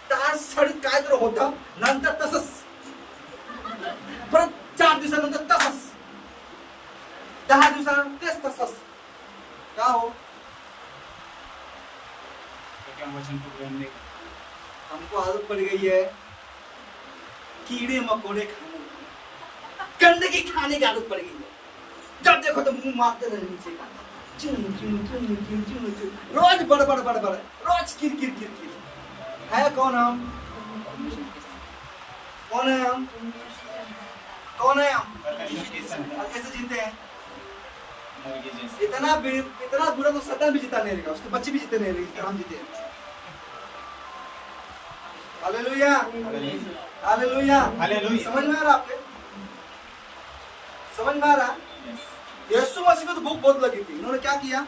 तास काय तर होतं, नंतर तसंच, परत 4 दिवसानंतर तसंच, 10 दिवसानंतर तेच तसंच। का हो? वचन को ग्रहण नहीं। हमको आदत पड़ गई है कीड़े मकोड़े खाने, गंदगी खाने की आदत पड़ गई है। जब देखो तो मुंह मारते रहे नीचे का, रोज बड़ बड़ बड़ बड़, रोज किर किर किर किर। है कौन हम? कौन है हम? कौन है हम? और कैसे जीते हैं? इतना बुरा तो सैतान भी जीता नहीं रहेगा, उसके बच्चे भी जीते नहीं रहेंगे, हम जीते हैं। Hallelujah, hallelujah, hallelujah. समझ में आ रहा आपके? समझ में आ रहा? यीशु मसीह को तो भूख बहुत लगी थी, उन्होंने क्या किया?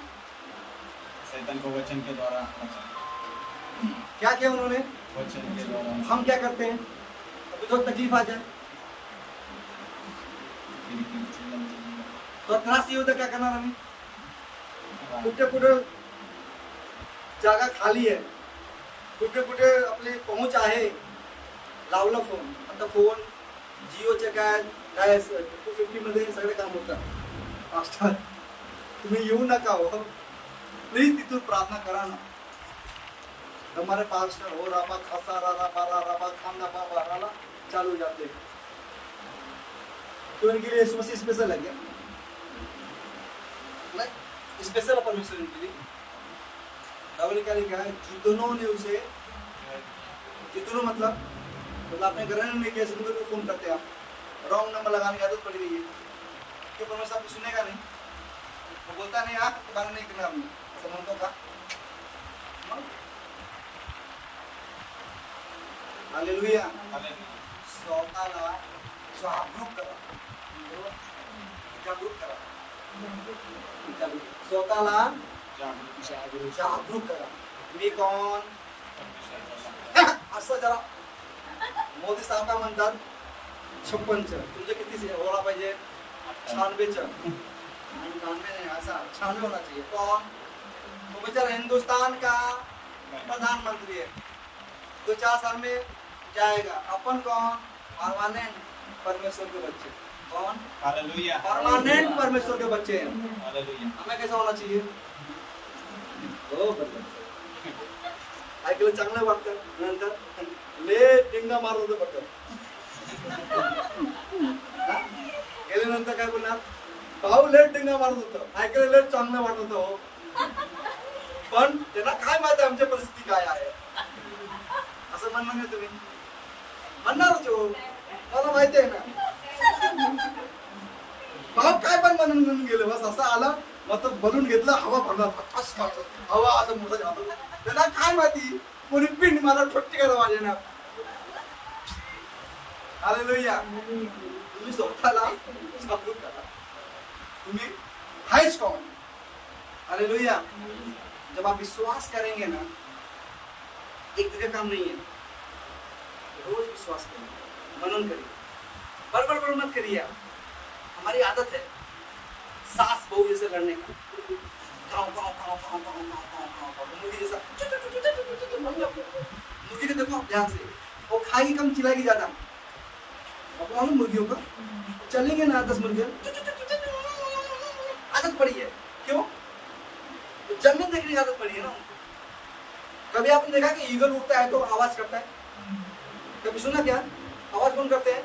शैतान को वचन के द्वारा, क्या किया उन्होंने? वचन के द्वारा। हम क्या करते हैं? अभी तो तकलीफ आ जाए तो त्रास ये होता क्या करना हमें? कुटे कुटे जगह खाली है, कुठे कुठे आपली पहुंच आहे, लावला फोन, आता फोन जिओचे काय 250 मध्ये सगळे काम होतात. पास्टर तुम्ही येऊ नका हो, प्लीज तिथून प्रार्थना करा ना. हमारे पास्टर हो राबा खासा राबा खाना बाबा राला चालू हो जाते. तो इनके लिए यीशु मसीह स्पेशल है क्या? नहीं, स्पेशल परमेश्वर इनके लिए. बाइबल क्या लिखा है? जितनों ने उसे, जितनों मतलब आपने घर में किया, सिंगर को फोन करते आप, रॉन्ग नंबर लगाने की आदत पड़ गई है कि परमेश्वर आपको सुनेगा नहीं, वो बोलता नहीं आप बात नहीं करना हमने संबंधों का. हालेलुया. स्वतःला जागरूक करा, जागरूक करा, स्वतःला जागरूक करा. मी कोण असं जरा मोदी साहेब काय म्हणतात 56 तुमचे किती ओळा पाहिजे? 96 आणि 92 नहीं, ऐसा 96 होना चाहिए. कौन? वो बेचारा हिंदुस्तान का प्रधानमंत्री है, 2-4 साल में जाएगा. अपन कौन? परमानेंट परमेश्वर के बच्चे. कौन? हालेलुया, परमानेंट परमेश्वर के बच्चे हैं. हालेलुया. हमें कैसा होना चाहिए? हो बरोबर. ऐकलं चांगलं वाटतं, नंतर ले टिंगा मारत होतं फक्त. गेल्यानंतर काय बोलणार? भाऊ लेट टिंगा मारत होतं, ऐकायला लेट चांगलं वाटत होतं हो, पण त्यांना काय माहिती आमची परिस्थिती काय आहे असं म्हणणार नाही तुम्ही? म्हणणारच हो, मला माहिती आहे ना. भाऊ काय पण म्हणून गेले, बस असं आला मग बलून घेतलं, हवा भरला, हवा असं मोठं झालं. त्यांना काय माहिती कोणी पिंड मला ठोट्टी करा माझे ना. हालेलुया. तुम्ही स्वतःला जागरूक करा, तुम्ही हाइस कौन? हालेलुया. जब आप विश्वास करेंगे ना, एक जगह काम नहीं है, रोज विश्वास करिए, मनन करिए, बड़ मत करिए. आप हमारी आदत है सास बहू जैसे लड़ने का, मुर्गी जैसा. मुर्गी को देखो ध्यान से, वो खाएगी कम, चिल्लाएगी ज्यादा. अब मालूम मुर्गियों का चलेंगे ना 10 मुर्गियां, आदत पड़ी है. क्यों? तो जन्नत देखने की आदत पड़ी है ना. कभी आपने देखा कि ईगल उड़ता है तो आवाज करता है? कभी सुना क्या? आवाज कौन करते हैं?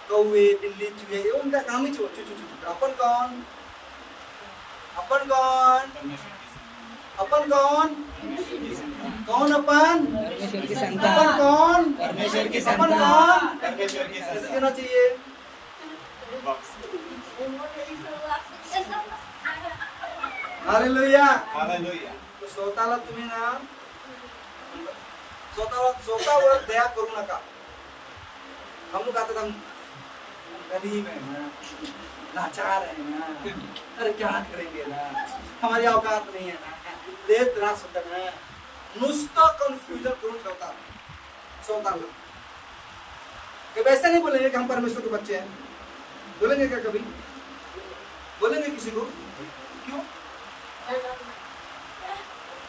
कौवे, बिल्ली, चूहे, ये उनका काम ही चू. अपन कौन? अपन कौन? अपन कौन? कौन अपन? परमेश्वर की अपन संतान, कौन? परमेश्वर की अपन संतान. कौन? परमेश्वर की कैसे कहना चाहिए? हालेलुया. हालेलुया. तो स्वतःला तुम्ही ना, स्वतःवर दया करू नका. हम लोग कहते हम गरीब है ना, लाचार है ना, अरे क्या करेंगे ना, हमारी औकात नहीं है ना, देर त्रास होता ना, नुसतं कन्फ्युजन करून ठेवतात स्वतःला. कभी ऐसा नहीं बोलेंगे कि हम परमेश्वर के बच्चे हैं? बोलेंगे क्या कभी? बोलेंगे किसी को? क्यों?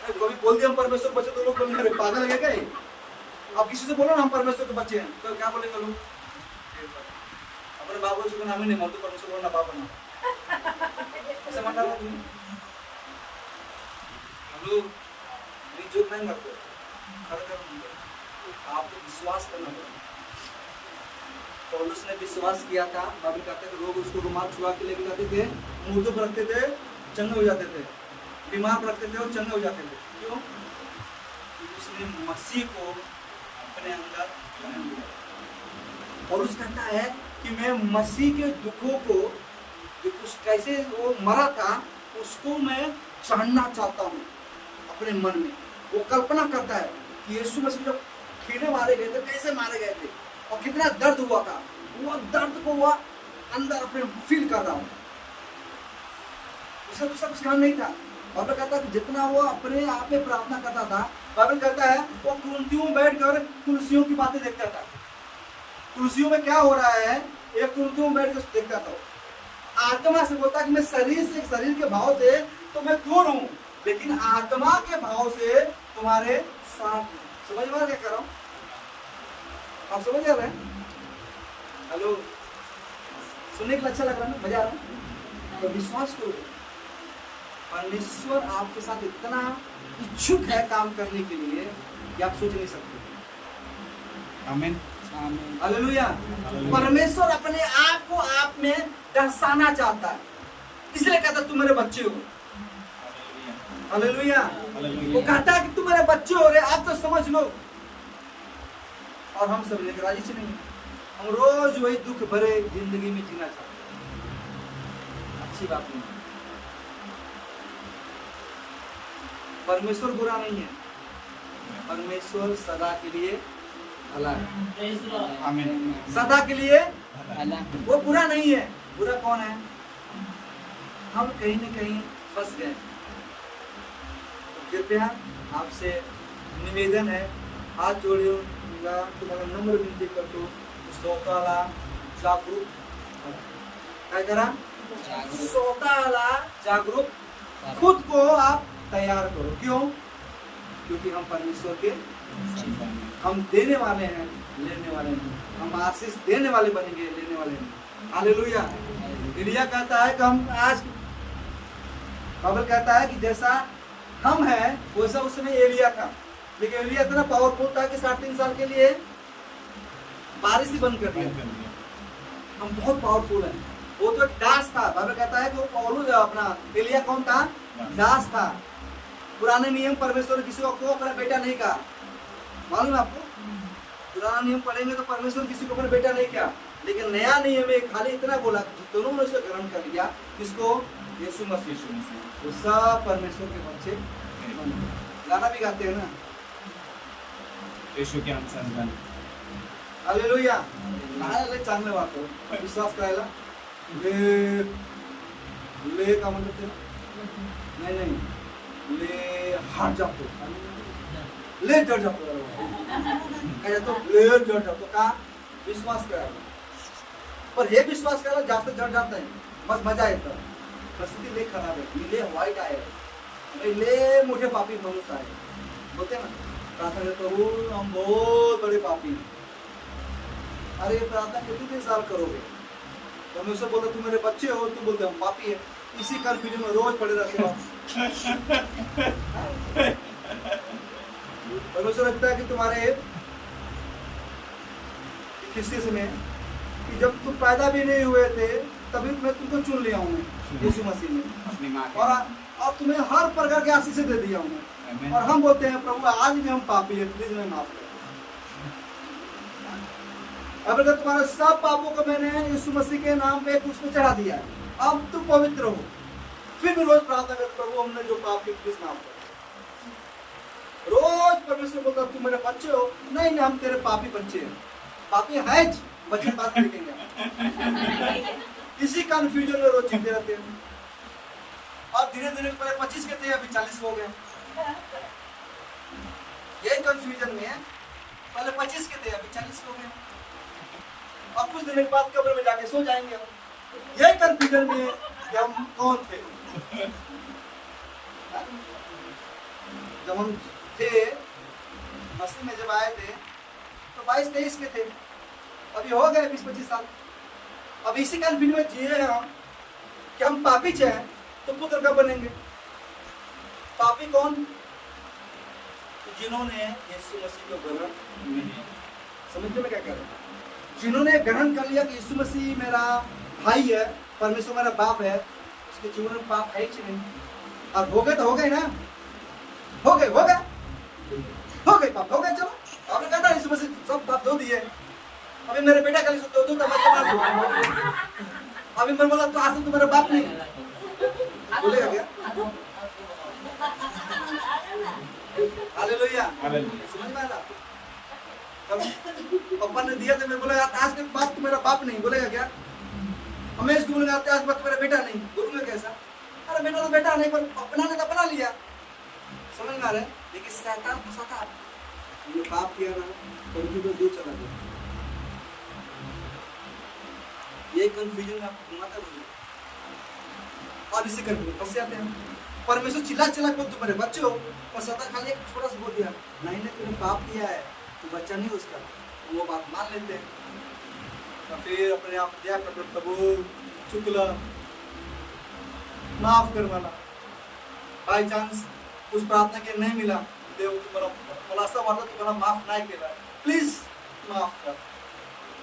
कभी बोल दिया हम परमेश्वर के बच्चे तो लोग बोलेंगे पागल है क्या? आप किसी से बोलो ना हम परमेश्वर के बच्चे हैं, तो क्या बोलेंगे लोग? अपने बाबू जी को नाम ही नहीं मानते, परमेश्वर को ना बाप ना, ऐसा मानता हूँ. हम लोग जोक नहीं करते, खड़ा कर आपको विश्वास करना पड़ेगा. पौलुस ने विश्वास किया था, बाइबल कहते हैं लोग उसको रुमाल छुआ के लेके जाते थे, मुर्दों पर रखते थे, चंगे हो जाते थे, बीमार पर रखते थे और चंगे हो जाते थे। क्यों? क्योंकि उसने मसीह को अपने अंदर ग्रहण किया। पौलुस कहता है कि मैं मसीह के दुखों को, जो कुछ कैसे वो मरा था, उसको मैं जानना चाहता हूँ अपने मन में। वो कल्पना करता है कि यीशु मसीह जब खीरे मारे गए थे, कैसे मारे गए थे और कितना दर्द हुआ था, वो दर्द को वह अंदर अपने फील कर रहा हूँ। उसे दूसरा कुछ काम नहीं था। बाइबल कहता है कि जितना वो अपने आप में प्रार्थना करता था, बाइबल कहता है वो कुर्सियों में बैठकर तुलसियों की बातें देखता था। तुलसियों में क्या हो रहा है, एक तुलसियों में बैठ कर देखता था। आत्मा से बोलता कि मैं शरीर के भाव से तो मैं दूर हूँ, लेकिन आत्मा के भाव से तुम्हारे साथ हूं। समझ में क्या कर रहा हूँ? आप समझ रहे हैं? हेलो, सुनने के लिए अच्छा लग रहा है ना? मजा आ रहा है? तो विश्वास करो, परमेश्वर आपके साथ इतना इच्छुक है काम करने के लिए कि आप सोच नहीं सकते। आमीन। हालेलुया। परमेश्वर अपने आप को आप में दर्शाना चाहता है, इसलिए कहता तुम मेरे बच्चे हो। हालेलुया। वो कहता है कि तुम मेरे बच्चे हो रहे, आप तो समझ लो। और हम सब लेकर राजी से नहीं, हम रोज वही दुख भरे जिंदगी में जीना चाहते हैं। अच्छी बात नहीं। परमेश्वर बुरा नहीं है, परमेश्वर सदा के लिए भला है। आमीन। सदा के लिए वो बुरा नहीं है। बुरा कौन है? हम कहीं न कहीं फंस गए। तो कृपया आपसे निवेदन है, हाथ जोड़ूंगा, तुम्हारा नम्र विनती कर दो, सोताला जागरूक क्या करा? सोताला जागरूक खुद को आप तैयार करो। क्यों? क्योंकि हम परमेश्वर के, हम देने वाले हैं, लेने वाले नहीं। हम आशीष देने वाले बनेंगे, लेने वाले नहीं। हालेलुया। एलिया कहता है कि हम आज, बाइबल कहता है कि जैसा हम हैं वैसा उस समय एलिया था, लेकिन एलिया इतना पावरफुल था कि 3.5 साल के लिए बारिश ही बंद कर दिया। हम बहुत पावरफुल हैं। वो तो एक दास था। बाइबल कहता है कि वो पौलुस अपना एलिया कौन था? दास था। पुराने नियम परमेश्वर ने किसी को अपना बेटा नहीं कहा, मालूम है आपको? पुराना नियम पढ़ेंगे तो परमेश्वर किसी को अपना बेटा नहीं कहा, लेकिन नया नियम में खाली इतना बोला कि दोनों ने उसे ग्रहण कर लिया। किसको? यीशु मसीह। वो सब परमेश्वर के बच्चे। गाना भी गाते हैं ना, यीशु के हम संतान। हालेलुया। ले चांगले वाटतो, विश्वास करायला ले का मतलब ते नहीं ले हात जातो, ले जड जातो, काय जातो? ले जड जातो का? विश्वास करायला। पर हे विश्वास करायला जास्त जड जात नाही, बस मजा येतं। परिस्थिती लय खराब आहे, मी लय वाईट आहे, मी लय मोठे पापी माणूस आहे, होते ना? प्रार्थना करो, हम बहुत बड़े पापी हैं। अरे प्रार्थना कितने दिन साल करोगे? तो मैं उसे बोलता तुम मेरे बच्चे हो, तुम बोलते हम पापी है। इसी कंफ्यूजन में रोज पड़े रहते हो। और मुझे लगता है कि तुम्हारे हिस्से में कि जब तुम पैदा भी नहीं हुए थे तभी मैं तुमको चुन लिया हूँ यीशु मसीह ने, अपनी माँ के। और अब तुम्हें हर प्रकार के आशीष दे दिया हूँ। और हम बोलते हैं प्रभु आज भी हम पापी है, प्लीज मैं माफ कर। अब अगर तुम्हारे सब पापों को मैंने यीशु मसीह के नाम पे क्रूस पे चढ़ा दिया है, अब तुम पवित्र हो। फिर भी रोज प्रार्थना कर प्रभु हमने जो पाप किए प्लीज माफ कर। रोज परमेश्वर बोलता तुम मेरे बच्चे हो। नहीं हम तेरे पापी बच्चे हैं। पापी है बच्चे बात देखेंगे। इसी कंफ्यूजन में रोज जीते रहते हैं। और धीरे धीरे पहले 25 के थे, अभी 40 हो गए। यही कंफ्यूजन में है, पहले 25 के थे अभी 40 हो गए। और कुछ दिन के बाद कब्र में जाके सो जाएंगे। यही कंफ्यूजन में कि हम कौन थे। जब हम थे मसीह में, जब आए थे तो 22-23 के थे, अभी हो गए 20-25 साल। अब इसी कंफ्यूजन में जिए हैं हम कि हम पापी हैं तो पुत्र कब बनेंगे? पापी कौन? जिन्होंने यीशु मसीह को ग्रहण नहीं। समझते में क्या कह रहे हैं? जिन्होंने ग्रहण कर लिया कि यीशु मसीह मेरा भाई है, परमेश्वर मेरा बाप है, उसके जीवन में पाप है कि नहीं? और हो गए तो हो गए ना, हो गए पाप हो गए। चलो आपने कहा था यीशु मसीह सब पाप धो दिए। अभी मेरे बेटा कल दो तब अभी मैं बोला तो आज तो मेरा बाप नहीं बोलेगा क्या? हालेलुया, समझ में आया? पापा ने दिया तो मैं बोला आज के बाद तो मेरा बाप नहीं बोलेगा क्या? मैं इसको बोलूंगा आज के बाद मेरा बेटा नहीं बोलूंगा कैसा? अरे बेटा तो बेटा नहीं, पर अपना ने तो अपना लिया। समझ में आ रहा है? लेकिन शैतान फंसाता, ये पाप किया ना तो दूर चला गया। ये कंफ्यूजन में आपको घुमाता है और इसी करके फंस जाते हैं। परमेश्वर चिल्ला बोल तुम्हारे बच्चे हो, और सता खाली एक छोटा सा बोल दिया नहीं तूने पाप किया है, तू बच्चा नहीं उसका, वो बात मान लेते हैं। तो फिर अपने आप दया कर प्रभु चुकला माफ करवाना। बाई चांस उस प्रार्थना के नहीं मिला, देव तुम्हारा खुलासा वाला तुम्हारा माफ नहीं किया, प्लीज माफ कर।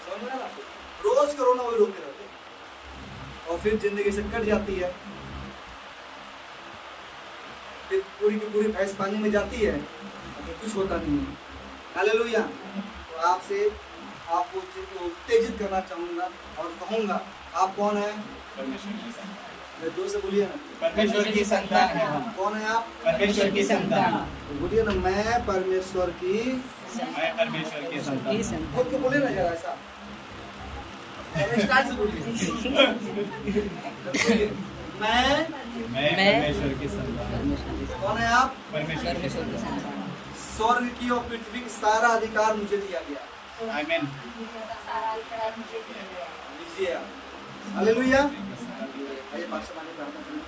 समझ में ना? रोज करो ना, वही रोते रहते और फिर जिंदगी से कट जाती है, फिर पूरी की पूरी भैंस पानी में जाती है और कुछ होता नहीं है। हालेलुया। तो आपसे आपको उत्तेजित करना चाहूंगा और कहूंगा आप कौन है? मैं जोर से बोलिए ना, परमेश्वर की संतान है हम। कौन है आप? परमेश्वर की संतान। बोलिए ना, मैं परमेश्वर की संतान। खुद को बोलिए ना जरा ऐसा, स्टार्ट से बोलिए। मैं परमेश्वर की संतान। कौन है आप? परमेश्वर की संतान। स्वर्ग की और पृथ्वी की सारा अधिकार मुझे दिया गया। आमीन। लीजिए आप। हालेलुया। आइए बादशाह प्रार्थना करें।